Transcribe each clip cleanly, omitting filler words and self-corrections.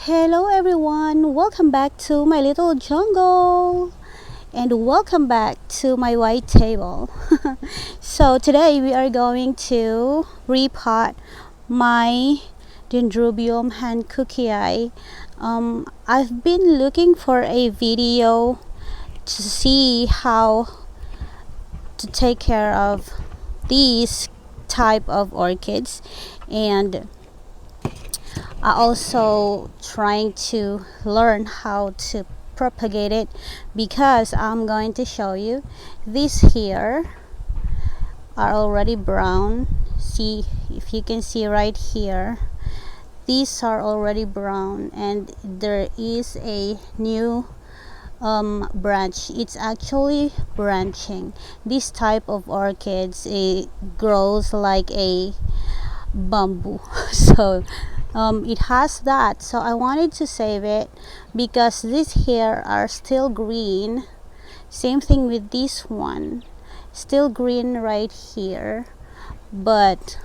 Hello everyone, welcome back to my little jungle and welcome back to my white table. So today we are going to repot my Dendrobium Hancockii. I've been looking for a video to see how to take care of these type of orchids, and I also trying to learn how to propagate it because I'm going to show you these here are already brown. See if you can see right here, these are already brown and there is a new branch. It's actually branching. This type of orchids, it grows like a bamboo. So it has that, so I wanted to save it because these here are still green. Same thing with this one, still green right here, but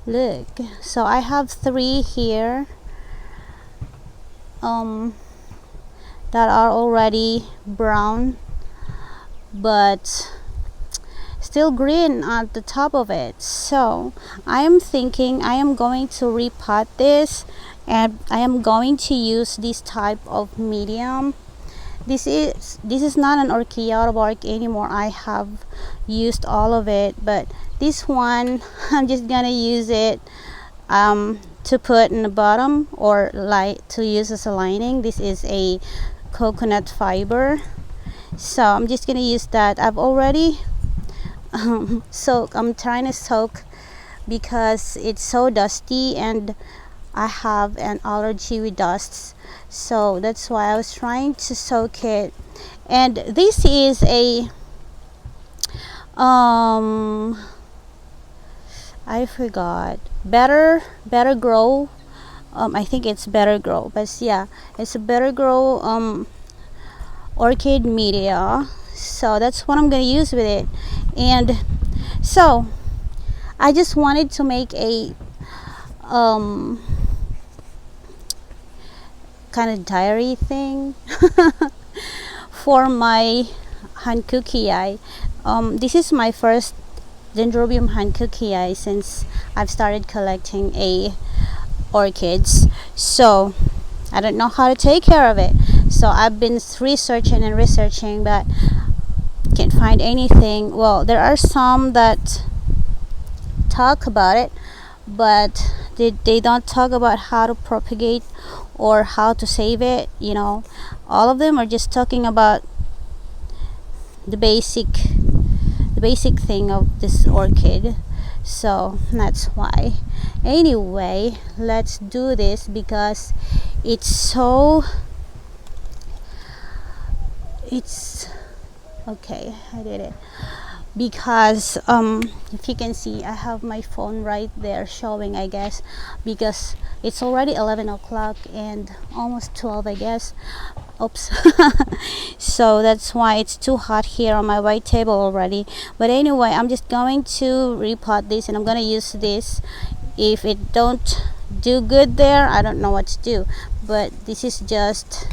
look, so I have three here that are already brown but still green at the top of it. So I am thinking I am going to repot this and I am going to use this type of medium. This is not an orchidea bark anymore. I have used all of it, but this one I'm just gonna use it to put in the bottom or light to use as a lining. This is a coconut fiber, so I'm just gonna use that. I've already soak. I'm trying to soak because it's so dusty and I have an allergy with dusts, so that's why I was trying to soak it. And this is a I forgot, better grow. I think it's better grow, but yeah, it's a better grow orchid media, so that's what I'm gonna use with it. And so I just wanted to make a kind of diary thing for my Hancockii. This is my first Dendrobium Hancockii since I've started collecting orchids, so I don't know how to take care of it. So I've been researching, but can't find anything. Well, there are some that talk about it, but they don't talk about how to propagate or how to save it. All of them are just talking about the basic thing of this orchid. So that's why. Anyway, let's do this because it's okay. I did it because if you can see, I have my phone right there showing, I guess, because it's already 11 o'clock and almost 12, I guess. Oops. So that's why it's too hot here on my white table already. But anyway, I'm just going to repot this and I'm gonna use this. If it don't do good there, I don't know what to do, but this is just,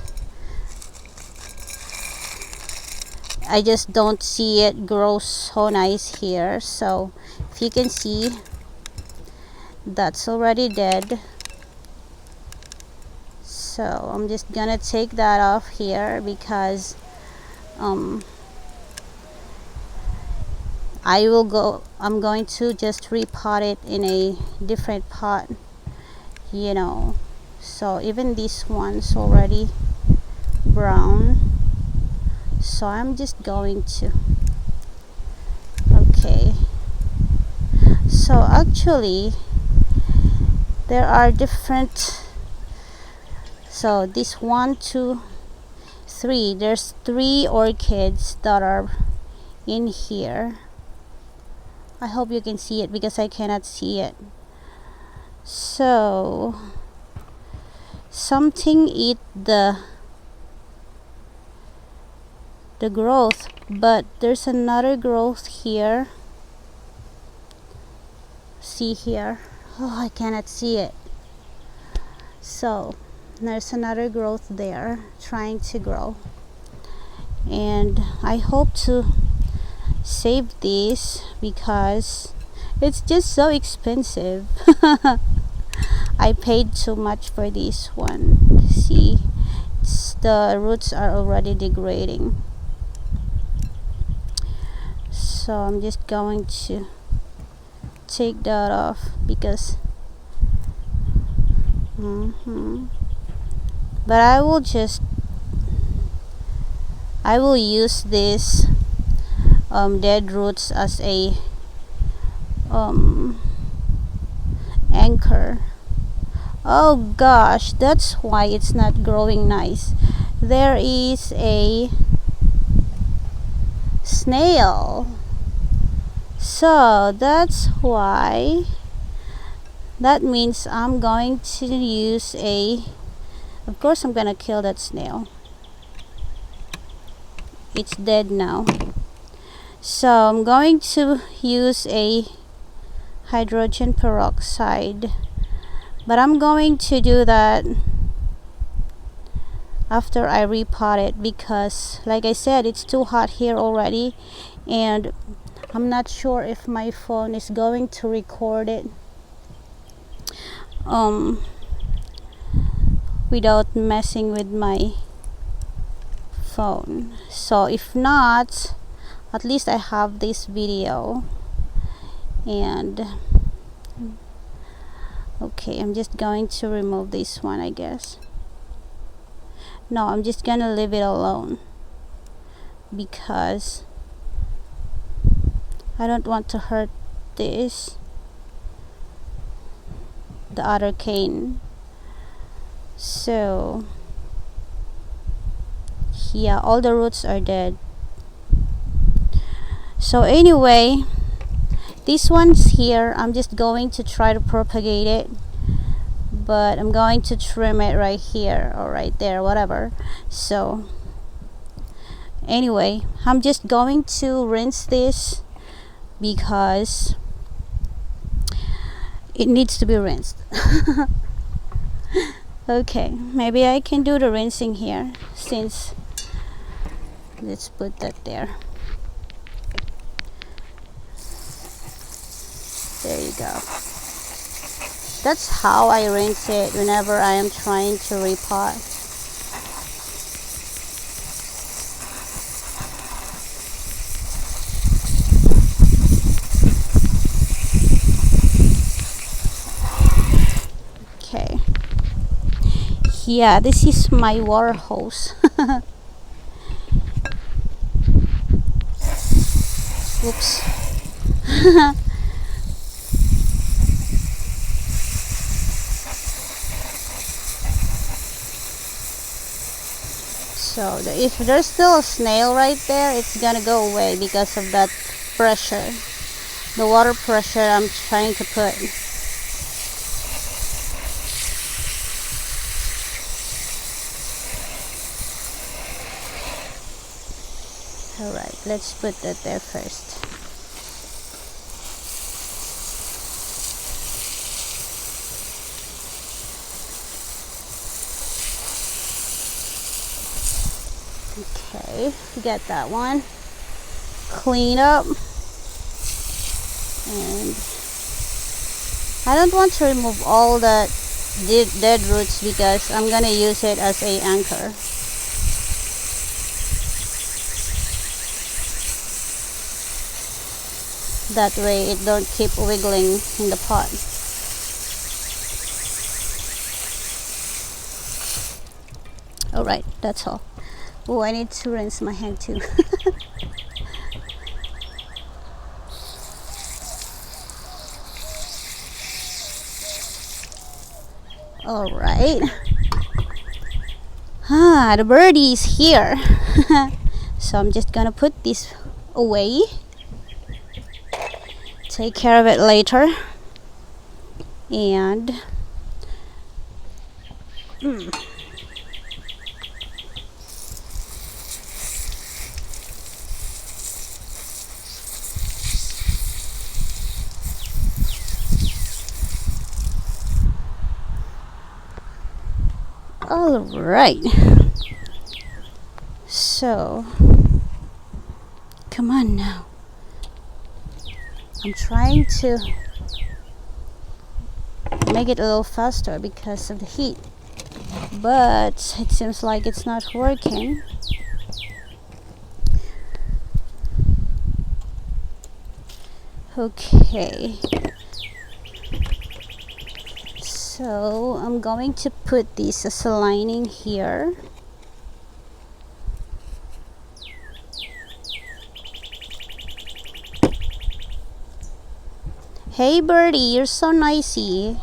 I just don't see it grow so nice here. So if you can see, that's already dead. So I'm just gonna take that off here because I'm going to just repot it in a different pot, so even this one's already brown, so I'm just going to, okay, so actually there are different, so this 1 2 3, there's 3 orchids that are in here. I hope you can see it because I cannot see it. So something eat the growth, but there's another growth here. See here, oh, I cannot see it. So there's another growth there trying to grow, and I hope to save this because it's just so expensive. I paid too much for this one. See, the roots are already degrading, so I'm just going to take that off because but I will use this dead roots as a anchor. Oh gosh, that's why it's not growing nice. There is a snail, so that's why. That means I'm going to use of course I'm gonna kill that snail. It's dead now. So I'm going to use a hydrogen peroxide, but I'm going to do that after I repot it because, like I said, it's too hot here already, and I'm not sure if my phone is going to record it without messing with my phone. So if not, at least I have this video. And okay, I'm just going to remove this one, I guess. No, I'm just gonna leave it alone because I don't want to hurt the other cane. So yeah, all the roots are dead. So anyway, this one's here. I'm just going to try to propagate it, but I'm going to trim it right here or right there, whatever. So anyway, I'm just going to rinse this because it needs to be rinsed. Okay, maybe I can do the rinsing here, since let's put that there. There you go. That's how I rinse it whenever I am trying to repot. Okay. Yeah, this is my water hose. Oops. So if there's still a snail right there, it's gonna go away because of that pressure, the water pressure I'm trying to put. Alright, let's put that there first. Okay, get that one. Clean up. And I don't want to remove all the dead roots because I'm gonna use it as a anchor. That way it don't keep wiggling in the pot. Alright, that's all. Oh, I need to rinse my hand too. Alright. The birdie is here. So I'm just gonna put this away. Take care of it later. And All right. So, come on now. I'm trying to make it a little faster because of the heat, but it seems like it's not working. Okay, so I'm going to put this as a lining here. Hey birdie, you're so noisy.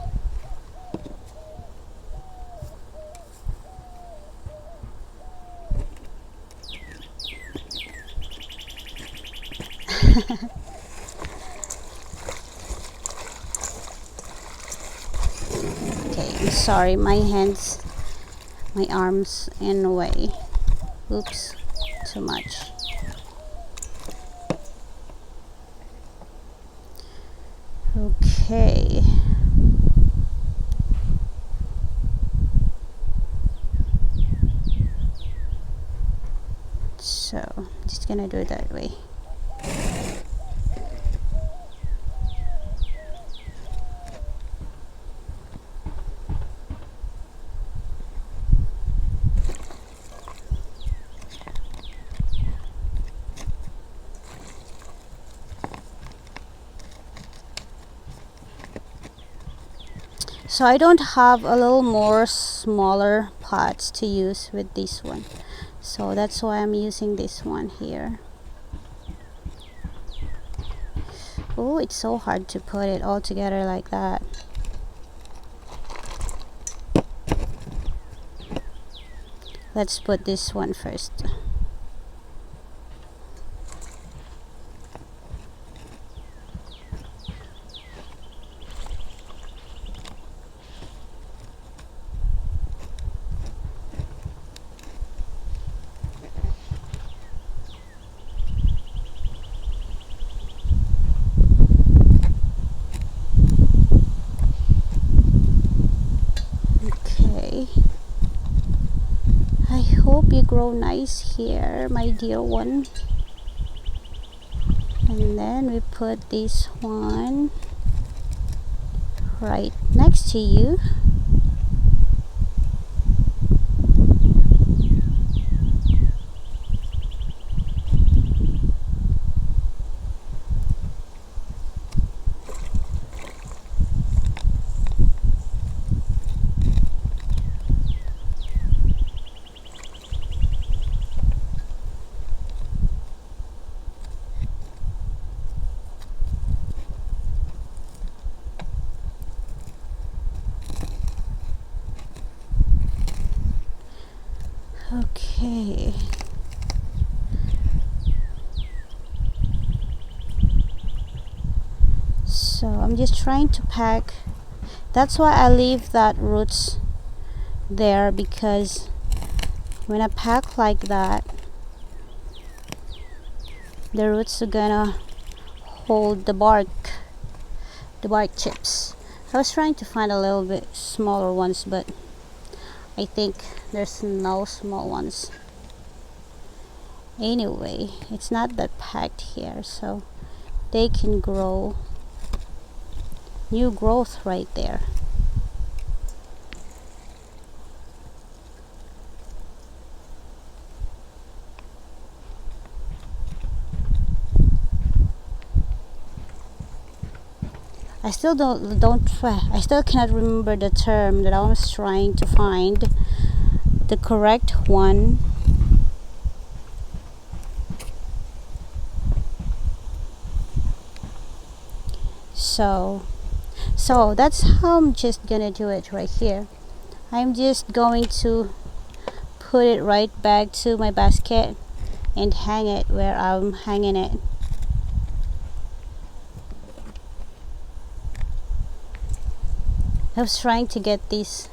Okay, I'm sorry, my arms in the way. Oops, too much. Okay. So, just gonna do it that way. So I don't have a little more smaller pots to use with this one. So that's why I'm using this one here. Oh, it's so hard to put it all together like that. Let's put this one first. Okay. I hope you grow nice here, my dear one. And then we put this one right next to you. Okay. So I'm just trying to pack. That's why I leave that roots there, because when I pack like that, the roots are gonna hold the bark chips. I was trying to find a little bit smaller ones, but I think there's no small ones. Anyway, it's not that packed here, so they can grow new growth right there. I still cannot remember the term that I was trying to find, the correct one. So that's how I'm just gonna do it right here. I'm just going to put it right back to my basket and hang it where I'm hanging it. I was trying to get these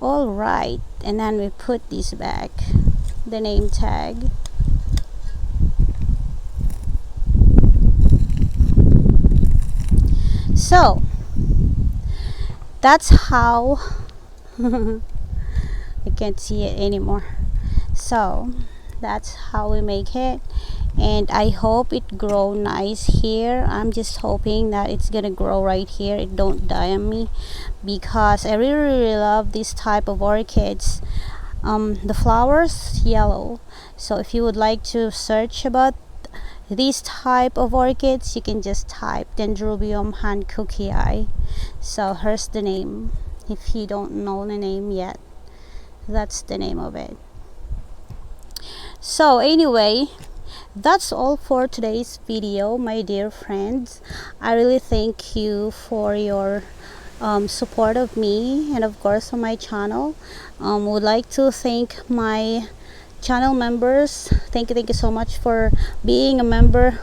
All right, and then we put this back, the name tag. So that's how I can't see it anymore. So that's how we make it, and I hope it grow nice here. I'm just hoping that it's gonna grow right here, it don't die on me, because I really love this type of orchids. The flowers yellow, so if you would like to search about these type of orchids, you can just type Dendrobium Hancockii. So here's the name, if you don't know the name yet, that's the name of it. So anyway, that's all for today's video, my dear friends. I really thank you for your support of me, and of course on my channel. Would like to thank my channel members. Thank you so much for being a member.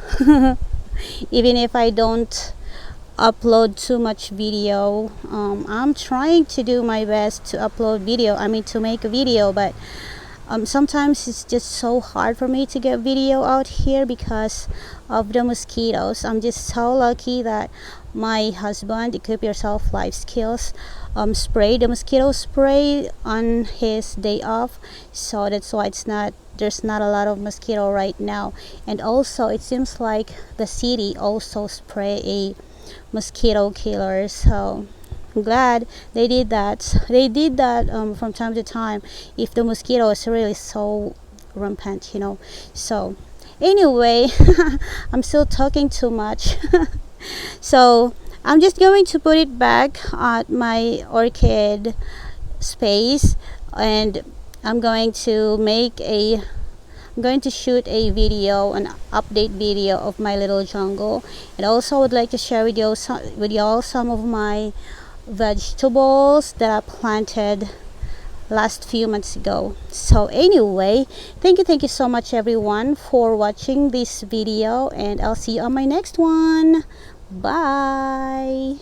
Even if I don't upload too much video, I'm trying to do my best to upload video, to make a video, but sometimes it's just so hard for me to get video out here because of the mosquitoes. I'm just so lucky that my husband, Equip Yourself Life Skills, sprayed the mosquito spray on his day off, so that's why there's not a lot of mosquito right now. And also it seems like the city also spray a mosquito killer, so I'm glad they did that. From time to time if the mosquito is really so rampant, so anyway, I'm still talking too much. So I'm just going to put it back at my orchid space, and I'm going to shoot a video, an update video of my little jungle, and also would like to share with y'all some of my vegetables that I planted last few months ago. So anyway, thank you so much everyone for watching this video, and I'll see you on my next one. Bye.